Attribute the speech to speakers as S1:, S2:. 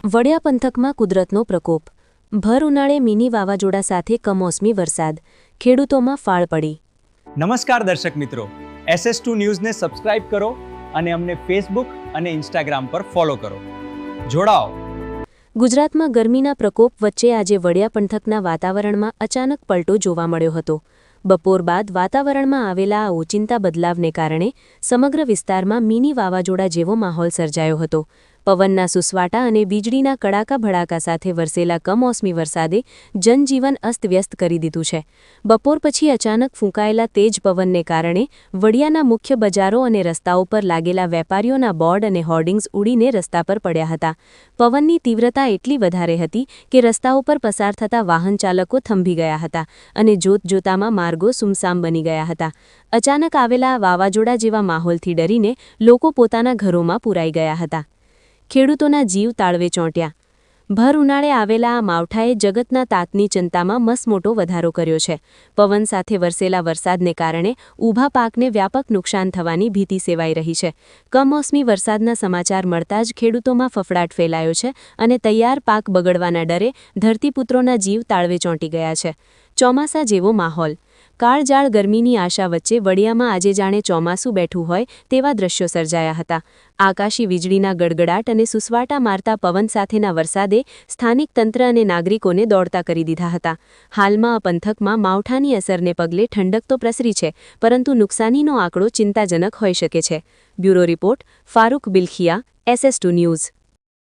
S1: વડિયા પંથકમાં કુદરતનો પ્રકોપ. ભર ઉનાળે મિની વાવાઝોડા સાથે કમોસમી વરસાદ. ખેડૂતોમાં ફાળ પડી.
S2: નમસ્કાર દર્શક મિત્રો, SS2 ન્યૂઝને સબસ્ક્રાઇબ કરો અને અમને ફેસબુક અને ઇન્સ્ટાગ્રામ પર ફોલો કરો. જોડાઓ.
S1: ગુજરાતમાં ગરમીના પ્રકોપ વચ્ચે આજે વડિયા પંથકના વાતાવરણમાં અચાનક પલટો જોવા મળ્યો હતો. બપોર બાદ વાતાવરણમાં આવેલા આ ઓચિંતા બદલાવને કારણે સમગ્ર વિસ્તારમાં મિની વાવાઝોડા જેવો માહોલ સર્જાયો હતો. પવનના સુસવાટા અને વીજળીના કડાકા ભડાકા સાથે વરસેલા કમોસમી વરસાદે જનજીવન અસ્તવ્યસ્ત કરી દીધું છે. બપોર પછી અચાનક ફૂંકાયેલા તેજ પવનને કારણે વડિયાના મુખ્ય બજારો અને રસ્તાઓ પર લાગેલા વેપારીઓના બોર્ડ અને હોર્ડિંગ્સ ઉડીને રસ્તા પર પડ્યા હતા. પવનની તીવ્રતા એટલી વધારે હતી કે રસ્તાઓ પર પસાર થતા વાહન ચાલકો થંભી ગયા હતા અને જોતજોતામાં માર્ગો સુમસામ બની ગયા હતા. અચાનક આવેલા વાવાઝોડા જેવા માહોલથી ડરીને લોકો પોતાના ઘરોમાં પૂરાઈ ગયા હતા. ખેડૂતોના જીવ તાળવે ચોંટ્યા. ભર ઉનાળે આવેલા આ માવઠાએ જગતના તાતની ચિંતામાં મસમોટો વધારો કર્યો છે. પવન સાથે વરસેલા વરસાદને કારણે ઊભા પાકને વ્યાપક નુકસાન થવાની ભીતિ સેવાઈ રહી છે. કમોસમી વરસાદના સમાચાર મળતા જ ખેડૂતોમાં ફફડાટ ફેલાયો છે અને તૈયાર પાક બગડવાના ડરે ધરતીપુત્રોના જીવ તાળવે ચોંટી ગયા છે. ચોમાસા જેવો માહોલ. કાળજાળ ગરમીની આશા વચ્ચે વડિયામાં આજે જાણે ચોમાસું બેઠું હોય તેવા દ્રશ્યો સર્જાયા હતા. આકાશી વીજળીના ગડગડાટ અને સુસવાટા મારતા પવન સાથેના વરસાદે સ્થાનિક તંત્ર અને નાગરિકોને દોડતા કરી દીધા હતા. હાલમાં આ પંથકમાં માવઠાની અસરને પગલે ઠંડક તો પ્રસરી છે, પરંતુ નુકસાનીનો આંકડો ચિંતાજનક હોઈ શકે છે. Bureau report, Farooq Bilakhia, SS2 news.